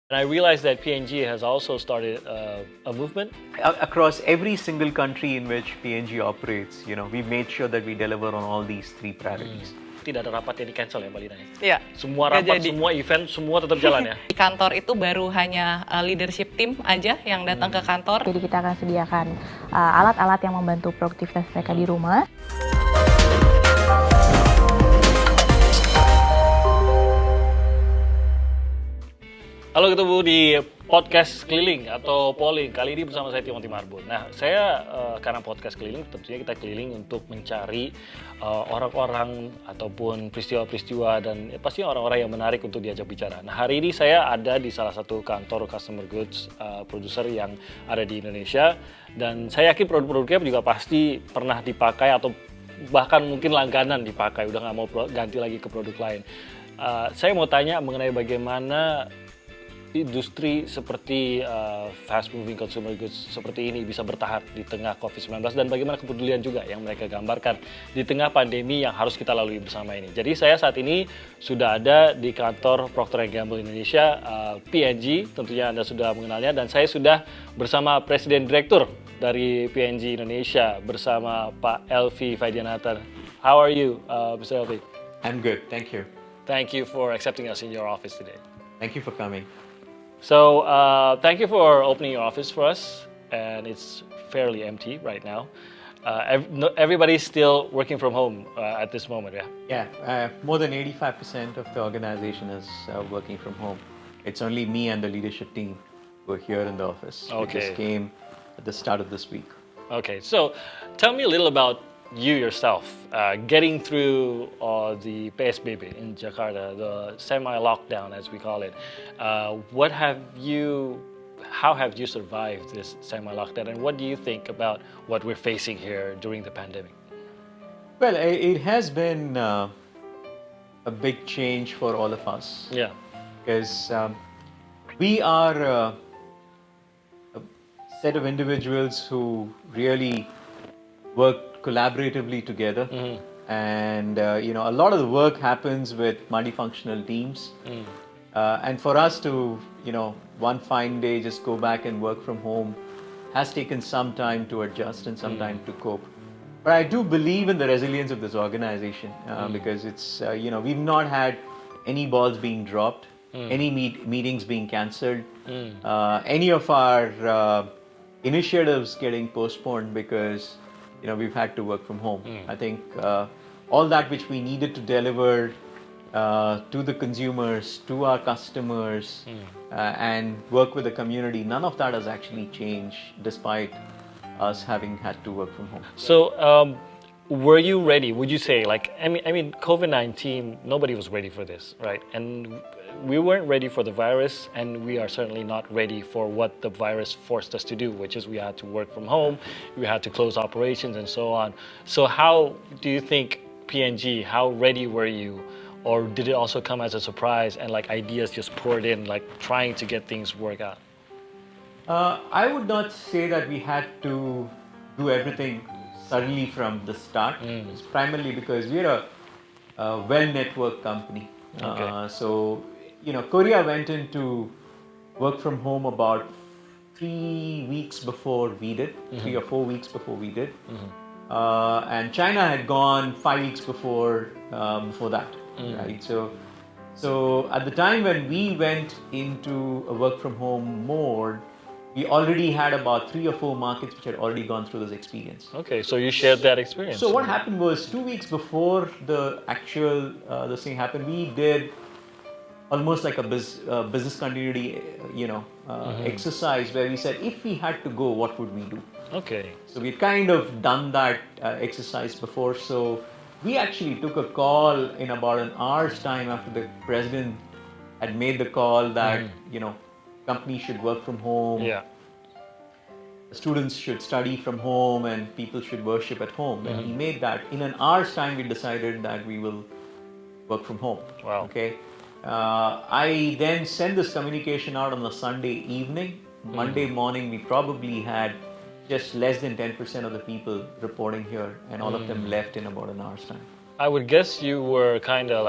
And I realized that PNG has also started a movement. Across every single country in which PNG operates, we made sure that we deliver on all these three priorities. Tidak ada rapat yang di-cancel ya Mbak Lina? Iya. Semua Nggak rapat, jadi. semua event, semua tetap jalan ya? Di kantor itu baru hanya leadership team aja yang datang ke kantor. Jadi kita akan sediakan alat-alat yang membantu produktivitas mereka di rumah. Halo, ketemu di podcast keliling atau polling. Kali ini bersama saya Timothy Marbun. Nah, saya karena podcast keliling, tentunya kita keliling untuk mencari orang-orang ataupun peristiwa-peristiwa dan pasti orang-orang yang menarik untuk diajak bicara. Nah, hari ini saya ada di salah satu kantor customer goods producer yang ada di Indonesia, dan saya yakin produk-produknya juga pasti pernah dipakai atau bahkan mungkin langganan dipakai, udah nggak mau ganti lagi ke produk lain. Saya mau tanya mengenai bagaimana industri seperti fast moving consumer goods seperti ini bisa bertahan di tengah COVID-19 dan bagaimana kepedulian juga yang mereka gambarkan di tengah pandemi yang harus kita lalui bersama ini. Jadi saya saat ini sudah ada di kantor Procter & Gamble Indonesia, PNG, tentunya Anda sudah mengenalnya, dan saya sudah bersama Presiden Direktur dari PNG Indonesia bersama Pak Elvi Vaidianathan. How are you, Mr. Elvi? I'm good, thank you. Thank you for accepting us in your office today. Thank you for coming. So, thank you for opening your office for us, and it's fairly empty right now. Everybody's still working from home at this moment, yeah? Yeah, more than 85% of the organization is working from home. It's only me and the leadership team who are here in the office. We Okay. just came at the start of this week. Okay, so tell me a little about you yourself, getting through the PSBB in Jakarta, the semi-lockdown as we call it. How have you survived this semi-lockdown, and what do you think about what we're facing here during the pandemic? Well, it has been a big change for all of us. Yeah. Because we are a set of individuals who really work collaboratively together, and a lot of the work happens with multifunctional teams, and for us to one fine day just go back and work from home has taken some time to adjust and some time to cope. But I do believe in the resilience of this organization because it's we've not had any balls being dropped, any meetings being cancelled, any of our initiatives getting postponed because we've had to work from home. I think all that which we needed to deliver to the consumers, to our customers, and work with the community, none of that has actually changed despite us having had to work from home. So, were you ready? Would you say, I mean, COVID-19, nobody was ready for this, right? And we weren't ready for the virus, and we are certainly not ready for what the virus forced us to do, which is we had to work from home, we had to close operations, and so on. So, how do you think PNG? How ready were you? Or did it also come as a surprise and ideas just poured in, trying to get things work out? I would not say that we had to do everything suddenly from the start. It's primarily because we're a well-networked company. Okay. So, Korea went into work from home about 3 weeks before we did, 3 or 4 weeks before we did. And China had gone 5 weeks before that, right? So at the time when we went into a work from home mode, we already had about 3 or 4 markets which had already gone through this experience. Okay, so you shared that experience. So what happened was 2 weeks before the actual this thing happened, we did almost like a business continuity exercise where we said if we had to go, what would we do? Okay. So we'd kind of done that exercise before. So we actually took a call in about an hour's time after the president had made the call that companies should work from home. Yeah. Students should study from home and people should worship at home. And he made that. In an hour's time, we decided that we will work from home. Wow. Okay. I then sent this communication out on a Sunday evening. Monday morning, we probably had just less than 10% of the people reporting here, and all of them left in about an hour's time. I would guess you were kind of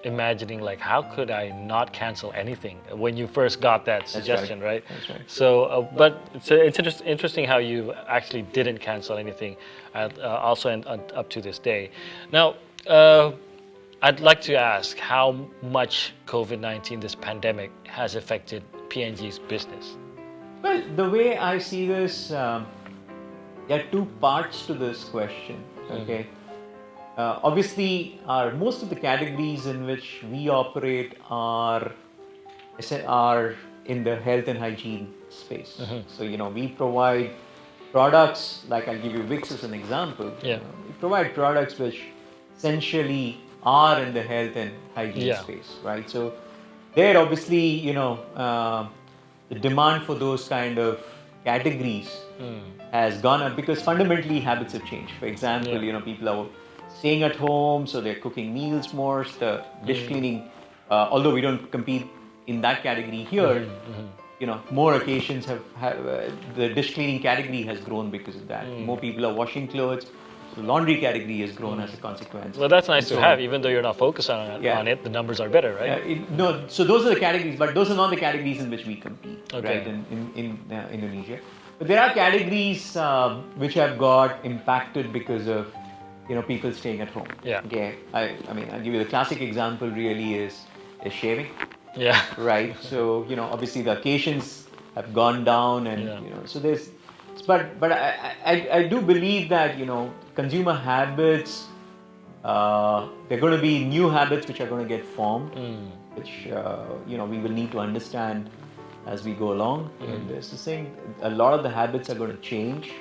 imagining like, how could I not cancel anything when you first got that suggestion, right? That's right. So, but it's interesting how you actually didn't cancel anything, also up to this day. Now, I'd like to ask how much COVID-19, this pandemic, has affected P&G's business. Well, the way I see this, there are two parts to this question. Okay, obviously, most of the categories in which we operate are in the health and hygiene space. So we provide products like, I'll give you Vicks as an example. Yeah. We provide products which essentially are in the health and hygiene Yeah. space, right? So there, obviously, the demand for those kind of categories has gone up because fundamentally habits have changed. For example, Yeah. people are staying at home, so they're cooking meals more. The dish cleaning, although we don't compete in that category here, more occasions the dish cleaning category has grown because of that. More people are washing clothes, so the laundry category has grown as a consequence. Well, that's nice And to so have, even though you're not focused on it. The numbers are better, right? No, so those are the categories, but those are not the categories in which we compete, Okay. right? In Indonesia, but there are categories which have got impacted because of people staying at home. Yeah. Okay. I mean, I'll give you the classic example. Really is shaving, Yeah. right? So obviously the occasions have gone down, and Yeah. so there's. But I do believe that consumer habits. There are going to be new habits which are going to get formed, which we will need to understand as we go along in this. The same, a lot of the habits are going to change.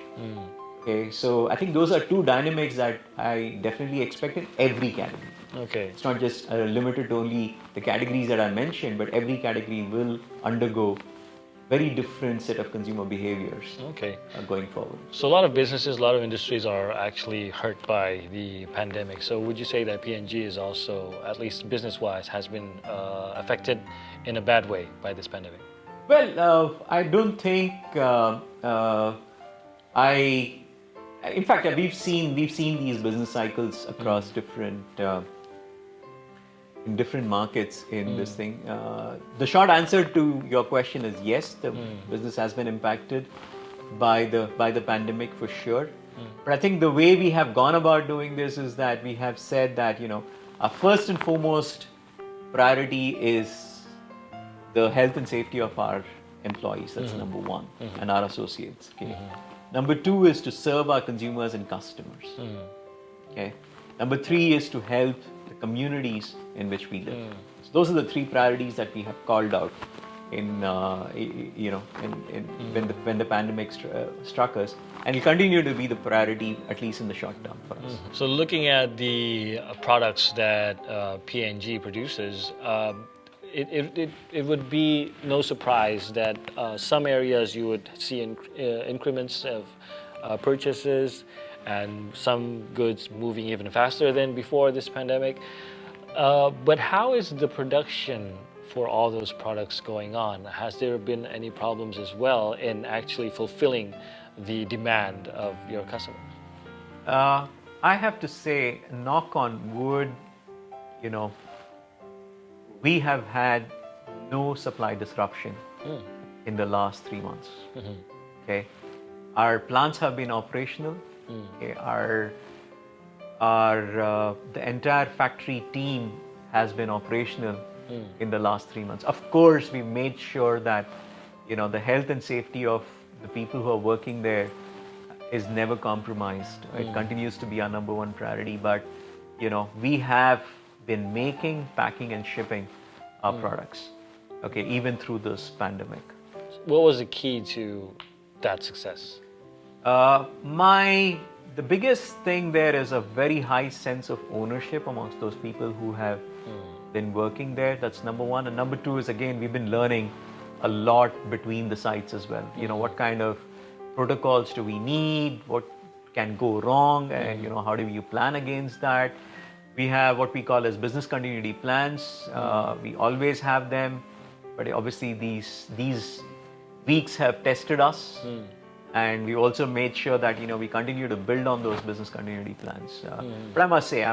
Okay, so I think those are two dynamics that I definitely expect in every category. Okay. It's not just limited to only the categories that I mentioned, but every category will undergo very different set of consumer behaviors Okay. going forward. So a lot of businesses, a lot of industries are actually hurt by the pandemic. So would you say that P&G is also, at least business-wise, has been affected in a bad way by this pandemic? Well, I don't think in fact, we've seen these business cycles across in different markets in this thing. The short answer to your question is yes, the business has been impacted by the pandemic for sure. But I think the way we have gone about doing this is that we have said that our first and foremost priority is the health and safety of our employees. That's number one, and our associates. Okay. Number two is to serve our consumers and customers. Okay. Number three is to help the communities in which we live. So those are the three priorities that we have called out when the pandemic struck us, and will continue to be the priority at least in the short term for us. So looking at the products that P&G produces, it would be no surprise that some areas you would see increments of purchases, and some goods moving even faster than before this pandemic. But how is the production for all those products going on? Has there been any problems as well in actually fulfilling the demand of your customers? I have to say, knock on wood, we have had no supply disruption in the last 3 months. Okay, our plants have been operational. Okay, the entire factory team has been operational in the last 3 months. Of course, we made sure that the health and safety of the people who are working there is never compromised. It continues to be our number one priority. But we have been making, packing, and shipping our products. Okay, even through this pandemic. What was the key to that success? The biggest thing there is a very high sense of ownership amongst those people who have been working there. That's number one. And number two is, again, we've been learning a lot between the sites as well. What kind of protocols do we need? What can go wrong? And how do you plan against that? We have what we call as business continuity plans. We always have them, but obviously these weeks have tested us. And we also made sure that we continue to build on those business continuity plans. But I must say,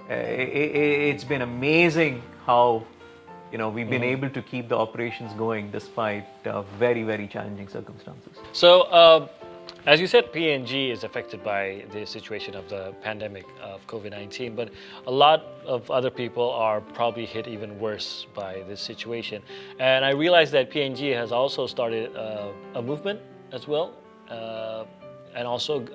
it's been amazing how we've been able to keep the operations going despite very, very challenging circumstances. So, as you said, P&G is affected by the situation of the pandemic of COVID-19, but a lot of other people are probably hit even worse by this situation. And I realized that P&G has also started a movement as well, and also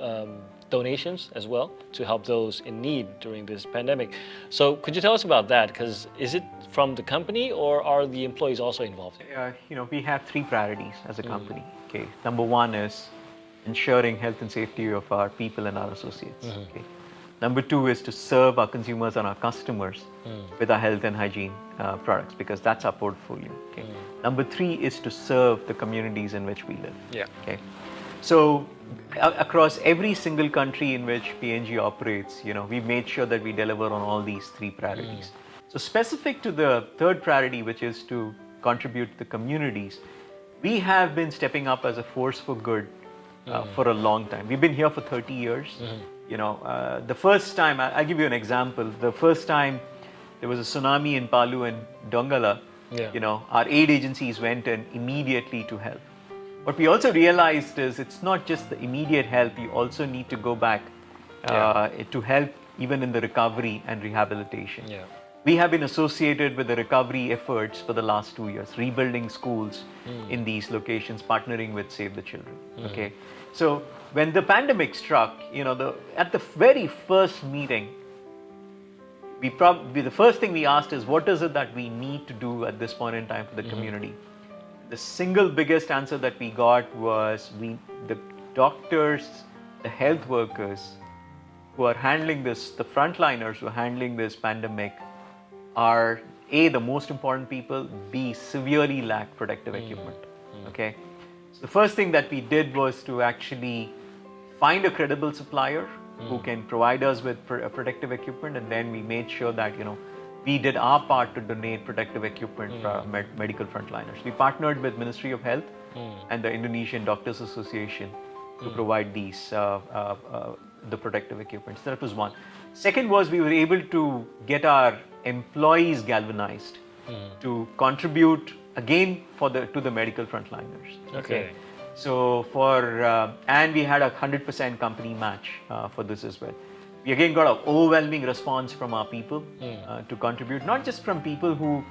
donations as well to help those in need during this pandemic. So could you tell us about that? Because is it from the company or are the employees also involved? We have three priorities as a company. Okay, number one is ensuring health and safety of our people and our associates. Okay. Number two is to serve our consumers and our customers with our health and hygiene products, because that's our portfolio. Okay. Number three is to serve the communities in which we live. Yeah. Okay. So across every single country in which P&G operates, we've made sure that we deliver on all these three priorities. So specific to the third priority, which is to contribute to the communities, we have been stepping up as a force for good for a long time. We've been here for 30 years. The first time, I'll give you an example. The first time there was a tsunami in Palu and Donggala, our aid agencies went in immediately to help. What we also realized is it's not just the immediate help, you also need to go back to help even in the recovery and rehabilitation. Yeah. We have been associated with the recovery efforts for the last 2 years, rebuilding schools in these locations, partnering with Save the Children. Okay, so when the pandemic struck, at the very first meeting, the first thing we asked is, what is it that we need to do at this point in time for the community? The single biggest answer that we got was the doctors, the health workers who are handling this, the frontliners who are handling this pandemic are A, the most important people, B, severely lack protective equipment. Okay, so the first thing that we did was to actually find a credible supplier who can provide us with protective equipment, and then we made sure that we did our part to donate protective equipment for our medical frontliners. We partnered with Ministry of Health and the Indonesian Doctors Association to provide these the protective equipment. So that was one. Second was we were able to get our employees galvanized to contribute again to the medical frontliners. Okay. So and we had a 100% company match for this as well. We again got an overwhelming response from our people to contribute, not just from people who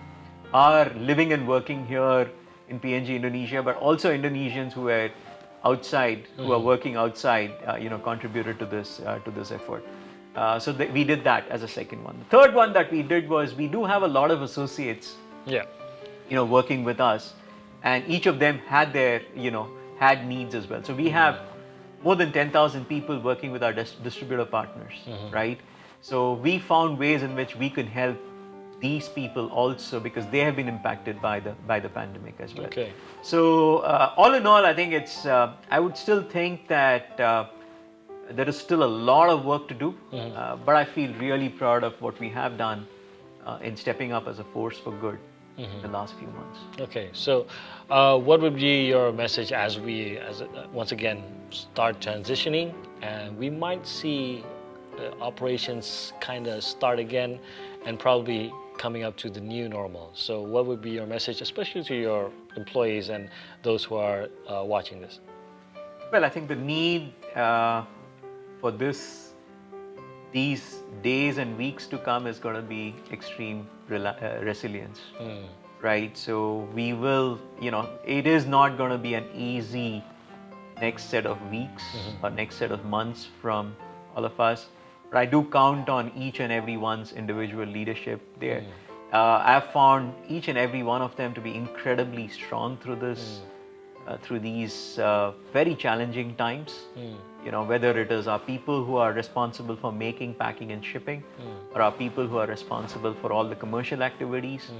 are living and working here in P&G Indonesia, but also Indonesians who are outside, who are working outside, contributed to this effort. So we did that as a second one. The third one that we did was we do have a lot of associates, working with us, and each of them had had needs as well. So we have more than 10,000 people working with our distributor partners, right? So we found ways in which we could help these people also, because they have been impacted by the pandemic as well. Okay. So all in all, I think it's. I would still think that there is still a lot of work to do, but I feel really proud of what we have done in stepping up as a force for good in the last few months. Okay, so what would be your message as we once again start transitioning, and we might see operations kind of start again and probably coming up to the new normal? So what would be your message, especially to your employees and those who are watching this? Well, I think the need for these days and weeks to come is going to be extreme resilience, right? So we will, it is not going to be an easy next set of weeks or next set of months from all of us. But I do count on each and every one's individual leadership there. I've found each and every one of them to be incredibly strong through this, through these very challenging times. Whether it is our people who are responsible for making, packing, and shipping, or our people who are responsible for all the commercial activities.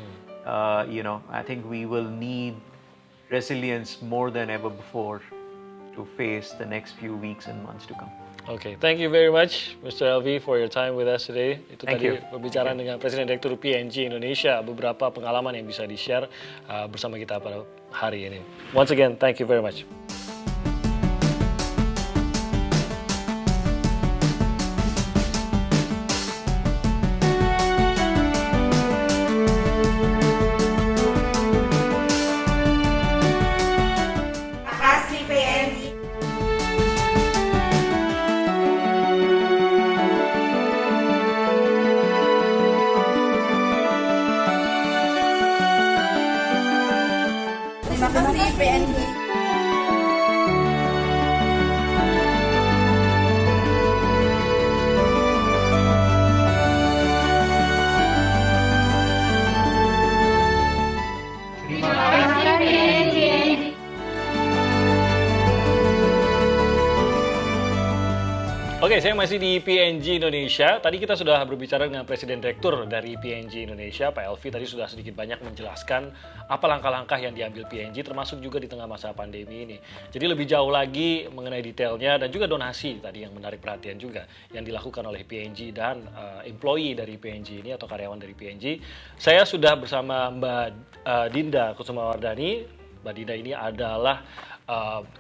I think we will need resilience more than ever before to face the next few weeks and months to come. Okay, thank you very much, Mr. Elvi, for your time with us today. Itu Thank tadi you. pembicaraan dengan Presiden Direktur P&G Indonesia, beberapa pengalaman yang bisa di-share bersama kita pada hari ini. Once again, thank you very much. Terima kasih PNG. Oke, saya masih di PNG Indonesia. Tadi kita sudah berbicara dengan Presiden Direktur dari PNG Indonesia, Pak Elvi. Tadi sudah sedikit banyak menjelaskan apa langkah-langkah yang diambil PNG, termasuk juga di tengah masa pandemi ini. Jadi lebih jauh lagi mengenai detailnya dan juga donasi tadi yang menarik perhatian juga yang dilakukan oleh PNG dan employee dari PNG ini atau karyawan dari PNG. Saya sudah bersama Mbak Dinda Kusumawardani. Mbak Dinda ini adalah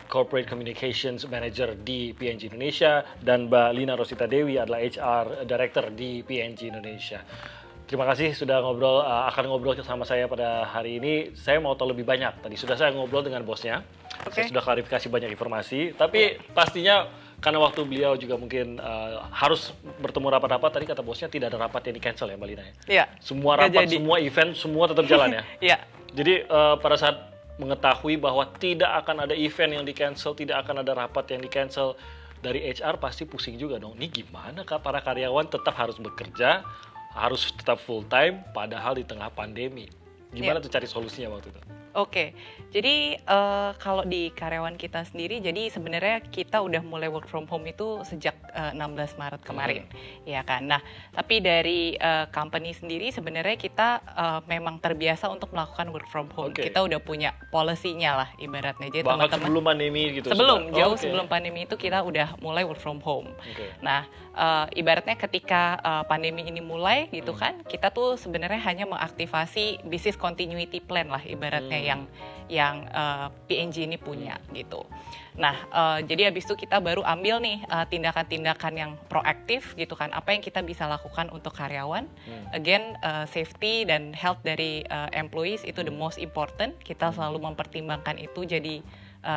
Corporate Communications Manager di PNG Indonesia dan Mbak Lina Rosita Dewi adalah HR Director di PNG Indonesia. Terima kasih sudah akan ngobrol sama saya pada hari ini. Saya mau tahu lebih banyak. Tadi sudah saya ngobrol dengan bosnya. Saya sudah klarifikasi banyak informasi. Tapi pastinya karena waktu beliau juga mungkin harus bertemu rapat-rapat, tadi kata bosnya tidak ada rapat yang di-cancel ya Mbak Lina ya? Iya. Semua rapat, semua event, semua tetap jalan ya? Iya. Jadi pada saat mengetahui bahwa tidak akan ada event yang di-cancel, tidak akan ada rapat yang di-cancel, dari HR pasti pusing juga dong. Ini gimana Kak, para karyawan tetap harus bekerja, harus tetap full time, padahal di tengah pandemi. Gimana tuh cari solusinya waktu itu? Oke, jadi kalau di karyawan kita sendiri, jadi sebenarnya kita udah mulai work from home itu sejak 16 Maret kemarin, ya kan. Nah, tapi dari company sendiri sebenarnya kita memang terbiasa untuk melakukan work from home. Kita udah punya policy-nya lah ibaratnya. Jadi bahkan teman-teman sebelum pandemi gitu? Sebelum pandemi itu kita udah mulai work from home. Nah, ibaratnya ketika pandemi ini mulai gitu kan, kita tuh sebenarnya hanya mengaktifasi business continuity plan lah ibaratnya yang PNG ini punya gitu. Nah, jadi habis itu kita baru ambil nih tindakan-tindakan yang proaktif gitu kan. Apa yang kita bisa lakukan untuk karyawan? Again, safety dan health dari employees itu the most important. Kita selalu mempertimbangkan itu jadi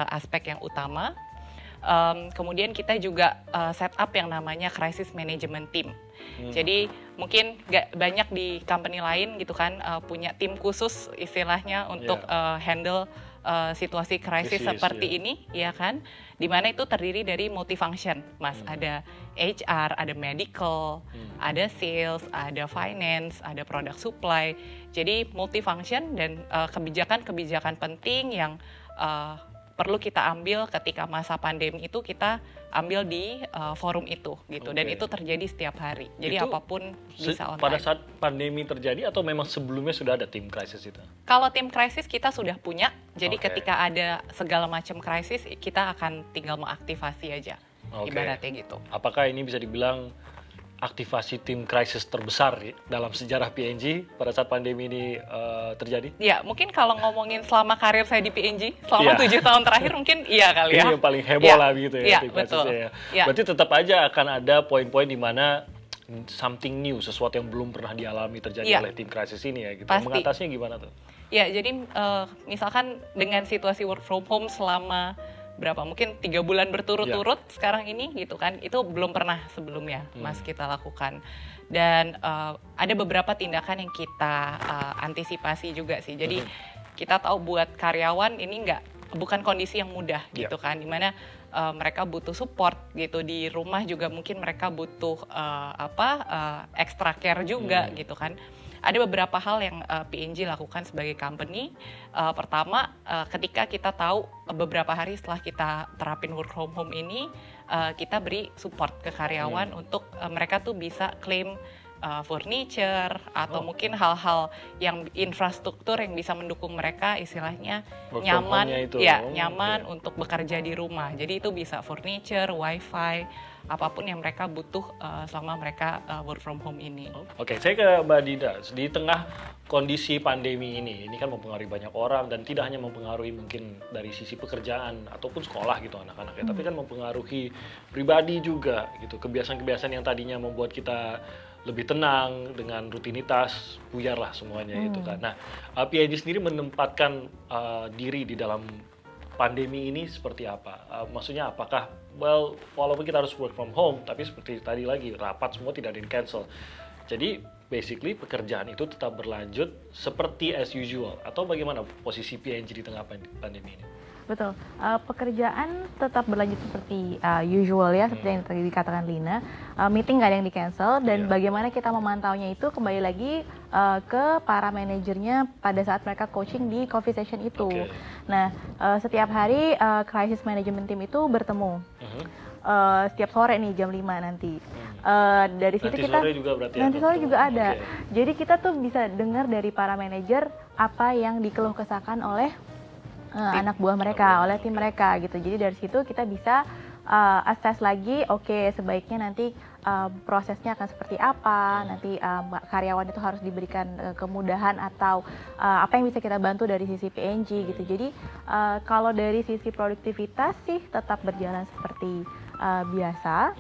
aspek yang utama. Kemudian kita juga set up yang namanya crisis management team. Jadi mungkin gak banyak di company lain gitu kan punya tim khusus istilahnya untuk handle situasi krisis seperti ini, ya kan? Dimana itu terdiri dari multifunction, Mas. Ada HR, ada medical, ada sales, ada finance, ada product supply. Jadi multifunction dan kebijakan-kebijakan penting yang perlu kita ambil ketika masa pandemi itu kita ambil di forum itu gitu. Dan itu terjadi setiap hari. Jadi itu apapun bisa online. Pada saat pandemi terjadi atau memang sebelumnya sudah ada tim krisis itu? Kalau tim krisis kita sudah punya. Jadi ketika ada segala macam krisis kita akan tinggal mengaktifasi aja. Ibaratnya gitu. Apakah ini bisa dibilang aktivasi tim krisis terbesar dalam sejarah PNG pada saat pandemi ini terjadi? Ya, mungkin kalau ngomongin selama karir saya di PNG, selama 7 tahun terakhir mungkin iya kali ya. Ini yang paling heboh lah gitu ya. Iya, betul. Berarti tetap aja akan ada poin-poin di mana something new, sesuatu yang belum pernah dialami terjadi oleh tim krisis ini ya gitu. Pasti. Mengatasinya gimana tuh? Ya, jadi misalkan dengan situasi work from home selama mungkin 3 bulan berturut-turut sekarang ini gitu kan, itu belum pernah sebelumnya Mas kita lakukan. Dan ada beberapa tindakan yang kita antisipasi juga sih. Jadi kita tahu buat karyawan ini bukan kondisi yang mudah gitu kan, dimana mereka butuh support gitu di rumah juga, mungkin mereka butuh extra care juga gitu kan. Ada beberapa hal yang PNG lakukan sebagai company. Pertama, ketika kita tahu beberapa hari setelah kita terapin work from home ini, kita beri support ke karyawan untuk mereka tuh bisa claim furniture atau mungkin hal-hal yang infrastruktur yang bisa mendukung mereka istilahnya nyaman, nyaman untuk bekerja di rumah. Jadi itu bisa furniture, wifi, apapun yang mereka butuh selama mereka work from home ini. Oke, saya ke Mbak Dinda. Di tengah kondisi pandemi ini kan mempengaruhi banyak orang dan tidak hanya mempengaruhi mungkin dari sisi pekerjaan ataupun sekolah gitu anak-anaknya, tapi kan mempengaruhi pribadi juga gitu. Kebiasaan-kebiasaan yang tadinya membuat kita lebih tenang dengan rutinitas buyar lah semuanya itu kan. Nah, PNG sendiri menempatkan diri di dalam pandemi ini seperti apa? Maksudnya apakah walaupun kita harus work from home, tapi seperti tadi lagi rapat semua tidak di cancel. Jadi basically pekerjaan itu tetap berlanjut seperti as usual atau bagaimana posisi P&G di tengah pandemi ini? Betul, pekerjaan tetap berlanjut seperti usual ya, seperti yang tadi dikatakan Lina. Meeting nggak ada yang di-cancel, dan bagaimana kita memantaunya itu kembali lagi ke para manajernya pada saat mereka coaching di coffee session itu. Nah, setiap hari crisis management team itu bertemu. Setiap sore nih jam 5 nanti. Dari situ nanti kita sore juga berarti nanti sore juga ada. Jadi kita tuh bisa dengar dari para manajer apa yang dikeluh kesahkan oleh anak buah mereka, oleh tim mereka gitu. Jadi dari situ kita bisa assess lagi, oke, sebaiknya nanti prosesnya akan seperti apa, nanti karyawan itu harus diberikan kemudahan atau apa yang bisa kita bantu dari sisi P&G gitu. Jadi kalau dari sisi produktivitas sih tetap berjalan seperti biasa,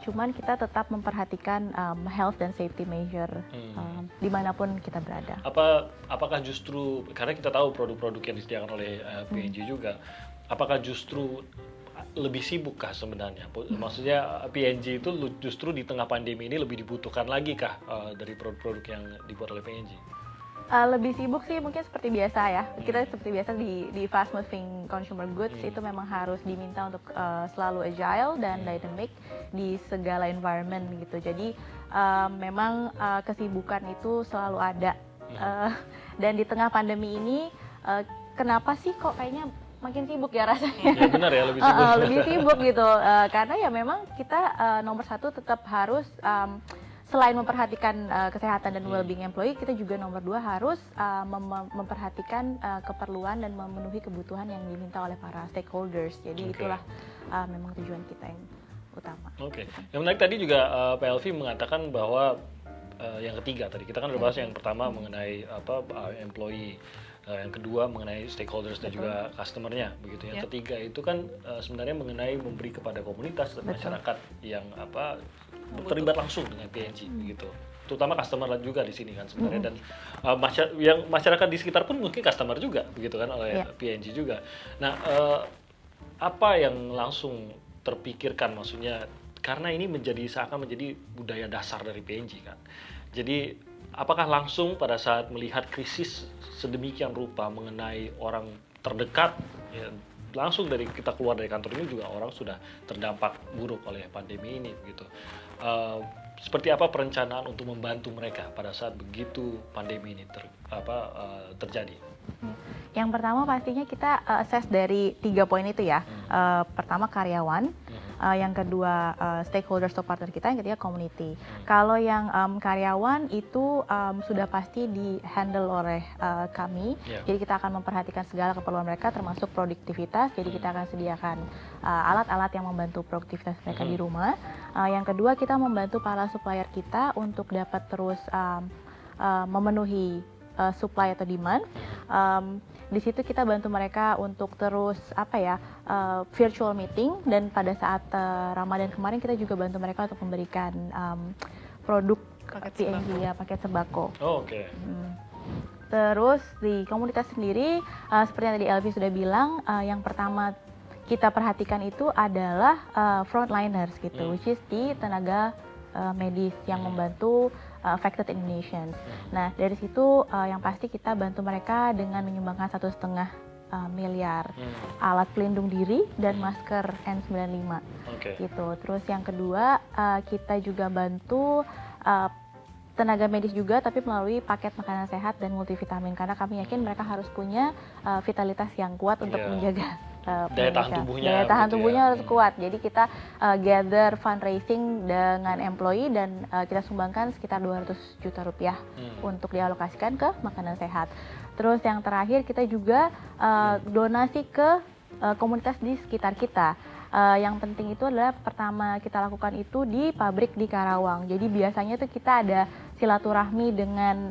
cuman kita tetap memperhatikan health dan safety measure dimanapun kita berada. Apakah justru, karena kita tahu produk-produk yang disediakan oleh P&G juga, apakah justru lebih sibuk kah sebenarnya? Maksudnya P&G itu justru di tengah pandemi ini lebih dibutuhkan lagi kah dari produk-produk yang dibuat oleh P&G? Lebih sibuk sih mungkin seperti biasa ya. Kita seperti biasa di fast moving consumer goods itu memang harus diminta untuk selalu agile dan dynamic di segala environment gitu. Jadi memang kesibukan itu selalu ada. Dan di tengah pandemi ini kenapa sih kok kayaknya makin sibuk ya rasanya? Ya benar ya, lebih sibuk. Lebih sibuk gitu. Karena ya memang kita nomor satu tetap harus selain memperhatikan kesehatan dan well-being employee, kita juga nomor 2 harus memperhatikan keperluan dan memenuhi kebutuhan yang diminta oleh para stakeholders. Jadi itulah memang tujuan kita yang utama. Yang menarik tadi juga PLV mengatakan bahwa yang ketiga tadi kita kan udah bahas yang pertama mengenai employee, yang kedua mengenai stakeholders dan juga customer-nya begitu. Yang ketiga itu kan sebenarnya mengenai memberi kepada komunitas dan masyarakat yang terlibat langsung dengan P&G begitu. Terutama customer juga di sini kan sebenarnya, dan yang masyarakat di sekitar pun mungkin customer juga begitu kan oleh P&G juga. Nah, apa yang langsung terpikirkan, maksudnya karena ini seakan menjadi budaya dasar dari P&G kan. Jadi apakah langsung pada saat melihat krisis sedemikian rupa mengenai orang terdekat, ya, langsung dari kita keluar dari kantor ini juga orang sudah terdampak buruk oleh pandemi ini begitu. Seperti apa perencanaan untuk membantu mereka pada saat begitu pandemi ini terjadi? Yang pertama pastinya kita assess dari 3 poin itu ya. Pertama karyawan, yang kedua stakeholder atau partner kita, yang ketiga community. Kalau yang karyawan itu sudah pasti di handle oleh kami. Jadi kita akan memperhatikan segala keperluan mereka termasuk produktivitas. Jadi kita akan sediakan alat-alat yang membantu produktivitas mereka di rumah. Yang kedua kita membantu para supplier kita untuk dapat terus memenuhi supply atau demand. Di situ kita bantu mereka untuk terus virtual meeting, dan pada saat Ramadan kemarin kita juga bantu mereka untuk memberikan produk P&G ya, paket sembako. Terus di komunitas sendiri seperti yang tadi Elvi sudah bilang, yang pertama kita perhatikan itu adalah frontliners gitu, which is di tenaga medis yang membantu affected Indonesians. Nah dari situ yang pasti kita bantu mereka dengan menyumbangkan 1,5 miliar alat pelindung diri dan masker N95 gitu. Terus yang kedua kita juga bantu tenaga medis juga, tapi melalui paket makanan sehat dan multivitamin, karena kami yakin mereka harus punya vitalitas yang kuat untuk menjaga daya tahan tubuhnya harus kuat. Jadi kita gather fundraising dengan employee dan kita sumbangkan sekitar 200 juta rupiah untuk dialokasikan ke makanan sehat. Terus yang terakhir kita juga donasi ke komunitas di sekitar kita. Yang penting itu adalah pertama kita lakukan itu di pabrik di Karawang. Jadi biasanya tuh kita ada silaturahmi dengan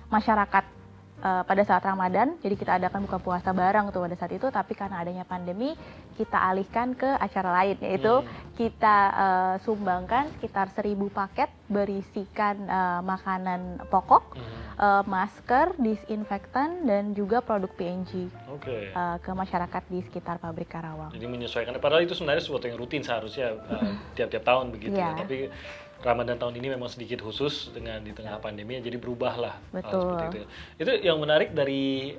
masyarakat pada saat Ramadan, jadi kita adakan buka puasa bareng tuh pada saat itu, tapi karena adanya pandemi kita alihkan ke acara lain, yaitu kita sumbangkan sekitar 1.000 paket berisikan makanan pokok, masker, disinfektan, dan juga produk P&G ke masyarakat di sekitar pabrik Karawang. Jadi menyesuaikan, padahal itu sebenarnya sesuatu yang rutin seharusnya tiap-tiap tahun begitu ya, tapi Ramadan tahun ini memang sedikit khusus dengan di tengah pandemi, jadi berubahlah Betul. seperti itu. Itu yang menarik dari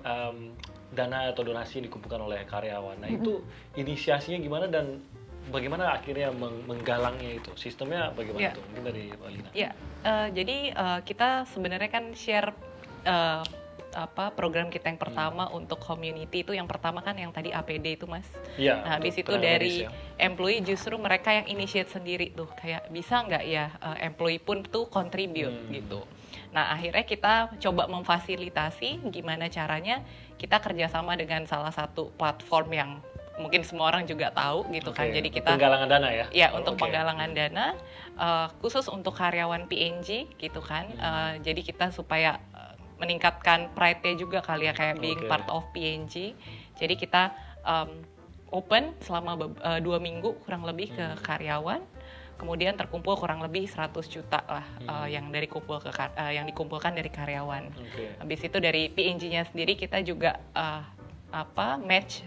dana atau donasi yang dikumpulkan oleh karyawan. Nah itu inisiasinya gimana dan bagaimana akhirnya menggalangnya itu? Sistemnya bagaimana tuh? Mungkin dari Mbak Lina. Ya, jadi kita sebenarnya kan share program kita yang pertama untuk community itu yang pertama kan yang tadi APD itu Mas. Iya. Nah habis itu dari employee justru mereka yang initiate sendiri tuh kayak bisa nggak ya employee pun tuh contribute gitu. Nah akhirnya kita coba memfasilitasi gimana caranya kita kerjasama dengan salah satu platform yang mungkin semua orang juga tahu gitu kan. Jadi kita penggalangan dana ya? Ya untuk penggalangan dana khusus untuk karyawan PNG gitu kan. Jadi kita supaya meningkatkan pride-nya juga kali ya kayak being part of PNG. Jadi kita open selama 2 minggu kurang lebih ke karyawan. Kemudian terkumpul kurang lebih 100 juta lah yang dikumpulkan dari karyawan. Habis itu dari PNG-nya sendiri kita juga match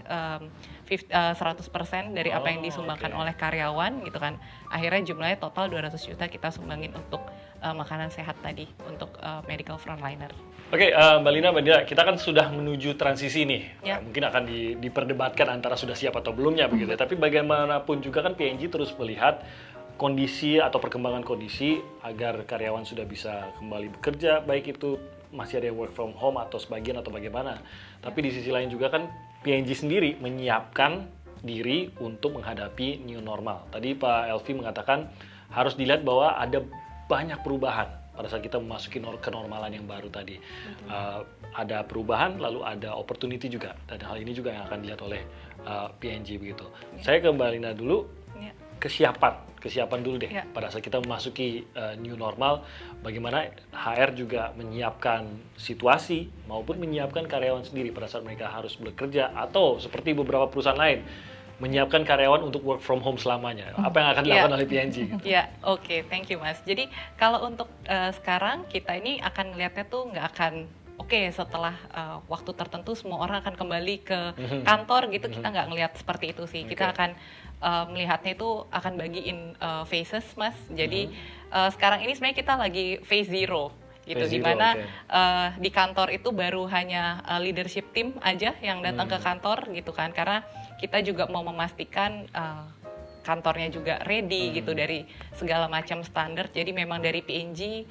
100% dari apa yang disumbangkan oleh karyawan gitu kan. Akhirnya jumlahnya total 200 juta kita sumbangin untuk makanan sehat tadi untuk medical frontliner. Oke, Mbak Lina, Mbak Dina, kita kan sudah menuju transisi nih. Ya. Mungkin akan diperdebatkan antara sudah siap atau belumnya begitu. Tapi bagaimanapun juga kan PNG terus melihat kondisi atau perkembangan kondisi agar karyawan sudah bisa kembali bekerja, baik itu masih ada yang work from home atau sebagian atau bagaimana. Tapi di sisi lain juga kan PNG sendiri menyiapkan diri untuk menghadapi new normal. Tadi Pak Elvi mengatakan harus dilihat bahwa ada banyak perubahan pada saat kita memasuki kenormalan yang baru tadi. Ada perubahan, lalu ada opportunity juga. Dan hal ini juga yang akan dilihat oleh PNG begitu. Saya ke Mbak Lina dulu, kesiapan dulu deh. Pada saat kita memasuki new normal, bagaimana HR juga menyiapkan situasi maupun menyiapkan karyawan sendiri pada saat mereka harus bekerja atau seperti beberapa perusahaan lain menyiapkan karyawan untuk work from home selamanya. Apa yang akan dilakukan oleh PNG? Oke, thank you Mas. Jadi kalau untuk sekarang kita ini akan melihatnya tuh nggak akan setelah waktu tertentu semua orang akan kembali ke kantor gitu, kita nggak ngelihat seperti itu sih. Kita akan melihatnya itu akan bagiin phases Mas. Jadi sekarang ini sebenarnya kita lagi phase zero gitu, dimana di kantor itu baru hanya leadership team aja yang datang ke kantor gitu kan, karena kita juga mau memastikan kantornya juga ready gitu dari segala macam standar. Jadi memang dari PNG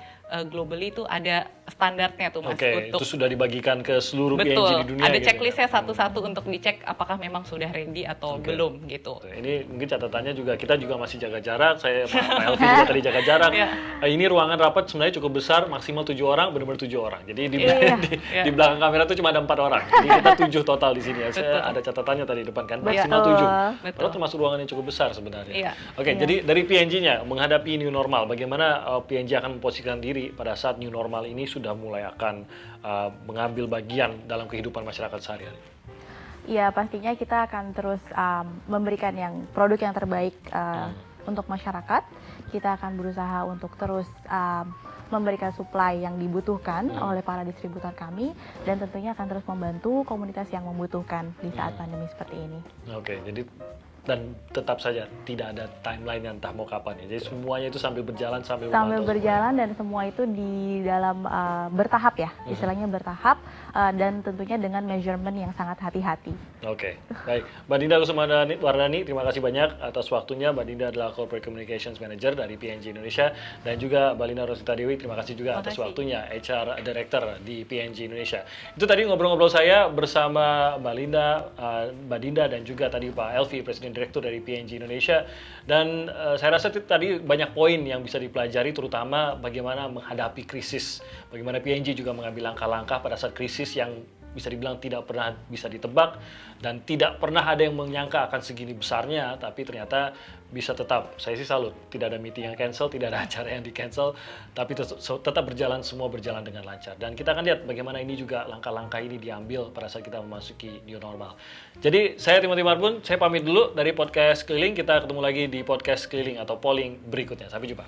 globally itu ada standarnya tuh Mas. Itu sudah dibagikan ke seluruh PNG di dunia. Ada checklistnya satu-satu untuk dicek apakah memang sudah ready atau belum gitu. Ini mungkin catatannya juga, kita juga masih jaga jarak. Saya Pak Elvi juga tadi jaga jarak. Ini ruangan rapat sebenarnya cukup besar, maksimal 7 orang, benar-benar 7 orang. Jadi di belakang kamera tuh cuma ada 4 orang. Jadi kita 7 total di sini ya. Saya ada catatannya tadi di depan kan, maksimal 7. Padahal termasuk ruangan yang cukup besar sebenarnya. Jadi dari PNG-nya menghadapi new normal, bagaimana PNG akan memposisikan diri pada saat new normal ini sudah mulai akan mengambil bagian dalam kehidupan masyarakat sehari-hari? Ya pastinya kita akan terus memberikan produk yang terbaik untuk masyarakat. Kita akan berusaha untuk terus memberikan supply yang dibutuhkan oleh para distributor kami, dan tentunya akan terus membantu komunitas yang membutuhkan di saat pandemi seperti ini. Jadi dan tetap saja tidak ada timeline yang entah mau kapan ya. Jadi semuanya itu sambil berjalan dan semua itu di dalam bertahap ya, istilahnya bertahap, dan tentunya dengan measurement yang sangat hati-hati. Baik. Mbak Dinda Kusumawardhani, terima kasih banyak atas waktunya. Mbak Dinda adalah Corporate Communications Manager dari PNG Indonesia, dan juga Mbak Lina Rosita Dewi, terima kasih juga atas waktunya, HR Director di PNG Indonesia. Itu tadi ngobrol-ngobrol saya bersama Mbak Linda, Mbak Dinda, dan juga tadi Pak Elvi, Presiden Direktur dari PNG Indonesia. Dan saya rasa tadi banyak poin yang bisa dipelajari, terutama bagaimana menghadapi krisis, bagaimana PNG juga mengambil langkah-langkah pada saat krisis yang bisa dibilang tidak pernah bisa ditebak dan tidak pernah ada yang menyangka akan segini besarnya, tapi ternyata bisa tetap, saya sih salut, tidak ada meeting yang cancel, tidak ada acara yang di cancel, tapi tetap berjalan, semua berjalan dengan lancar. Dan kita akan lihat bagaimana ini juga langkah-langkah ini diambil pada saat kita memasuki new normal. Jadi saya Timothy Marbun, saya pamit dulu dari podcast Keliling. Kita ketemu lagi di podcast Keliling atau polling berikutnya. Sampai jumpa.